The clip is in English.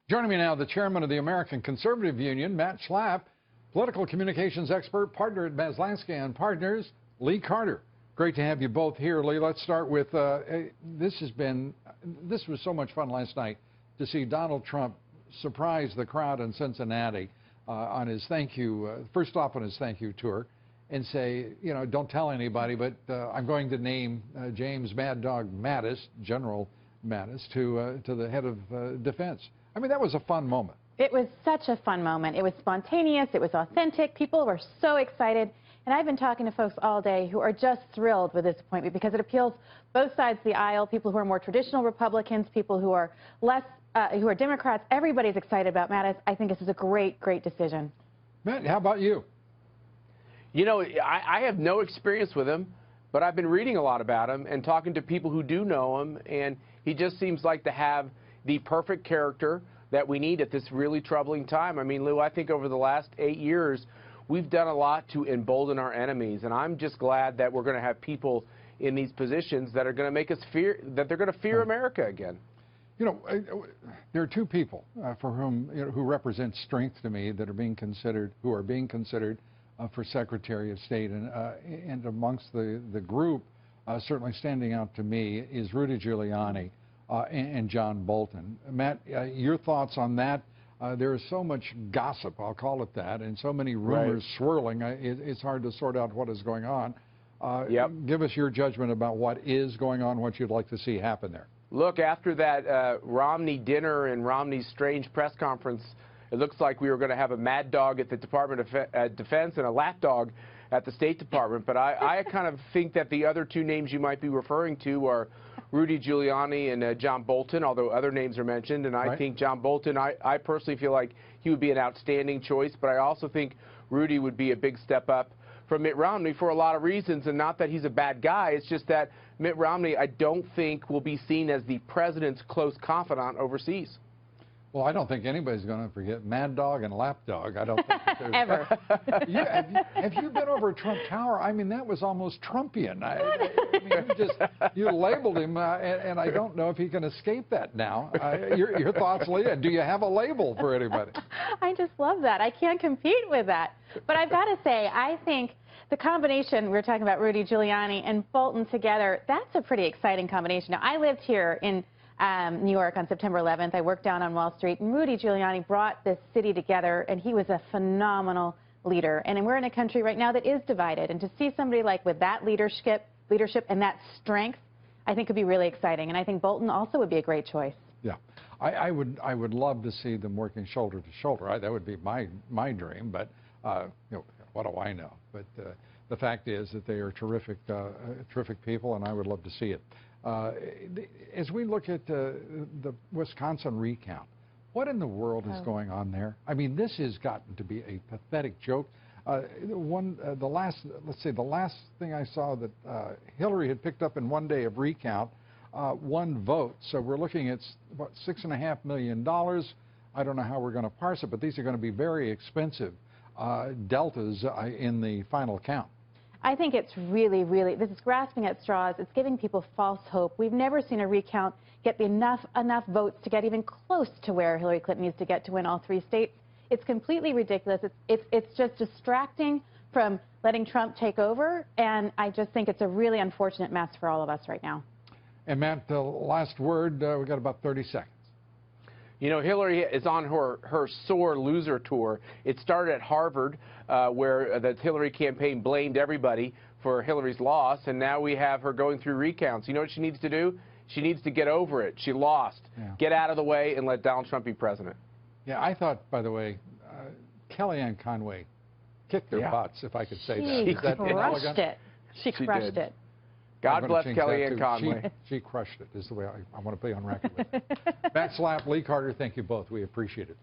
Joining me now, the chairman of the American Conservative Union, Matt Schlapp, political communications expert, partner at Maslansky and Partners, Lee Carter. Great to have you both here, Lee. Let's start with this was so much fun last night to see Donald Trump surprise the crowd in Cincinnati on his thank you, first off on his thank you tour, and say, you know, don't tell anybody, but I'm going to name James Mad Dog Mattis, General Mattis, to the head of defense. I mean, that was a fun moment. It was such a fun moment. It was spontaneous. It was authentic. People were so excited. And I've been talking to folks all day who are just thrilled with this appointment because it appeals both sides of the aisle, people who are more traditional Republicans, people who are less, who are Democrats. Everybody's excited about Mattis. I think this is a great, great decision. Matt, how about you? You know, I have no experience with him, but I've been reading a lot about him and talking to people who do know him, and he just seems like to have the perfect character that we need at this really troubling time. I mean, Lou, I think over the last 8 years, we've done a lot to embolden our enemies, and I'm just glad that we're going to have people in these positions that are going to make us fear, that they're going to fear America again. You know, there are two people for whom, you know, who represent strength to me that are being considered, for Secretary of State, and amongst the group, certainly standing out to me is Rudy Giuliani and John Bolton. Matt, your thoughts on that? There is so much gossip, I'll call it that, and so many rumors swirling. It's hard to sort out what is going on. Give us your judgment about what is going on, what you'd like to see happen there. Look, after that Romney dinner and Romney's strange press conference, it looks like we were going to have a mad dog at the Department of Defense and a lap dog at the State Department. But I kind of think that the other two names you might be referring to are Rudy Giuliani and John Bolton, although other names are mentioned. And I think John Bolton, I personally feel like he would be an outstanding choice. But I also think Rudy would be a big step up from Mitt Romney for a lot of reasons. And not that he's a bad guy. It's just that Mitt Romney, I don't think, will be seen as the president's close confidant overseas. Well, I don't think anybody's going to forget Mad Dog and Lap Dog. I don't think that there's ever. Have you been over Trump Tower? I mean, that was almost Trumpian. I mean, you labeled him, and I don't know if he can escape that now. Your thoughts, Leah? Do you have a label for anybody? I just love that. I can't compete with that. But I've got to say, I think the combination, we were talking about Rudy Giuliani and Bolton together, that's a pretty exciting combination. Now, I lived here in New York on September 11th. I worked down on Wall Street, and Rudy Giuliani brought this city together, and he was a phenomenal leader. And we're in a country right now that is divided, and to see somebody like with that leadership and that strength, I think would be really exciting. And I think Bolton also would be a great choice. Yeah, I would love to see them working shoulder to shoulder. That would be my dream, but you know, what do I know? But the fact is that they are terrific people, and I would love to see it. As we look at the Wisconsin recount, what in the world is going on there? I mean, this has gotten to be a pathetic joke. The last thing I saw that Hillary had picked up in one day of recount, one vote. So we're looking at what, $6.5 million. I don't know how we're going to parse it, but these are going to be very expensive deltas in the final count. I think it's really, this is grasping at straws. It's giving people false hope. We've never seen a recount get enough votes to get even close to where Hillary Clinton needs to get to win all 3 states. It's completely ridiculous. It's just distracting from letting Trump take over, and I just think it's a really unfortunate mess for all of us right now. And Matt, the last word, we've got about 30 seconds. You know, Hillary is on her sore loser tour. It started at Harvard, where the Hillary campaign blamed everybody for Hillary's loss, and now we have her going through recounts. You know what she needs to do? She needs to get over it. She lost. Yeah. Get out of the way and let Donald Trump be president. Yeah, I thought, by the way, Kellyanne Conway kicked their butts, if I could say that. She crushed it. She crushed it. God bless Kellyanne Conway. She crushed it, is the way I want to be on record with it. Matt Schlapp, Lee Carter, thank you both. We appreciate it.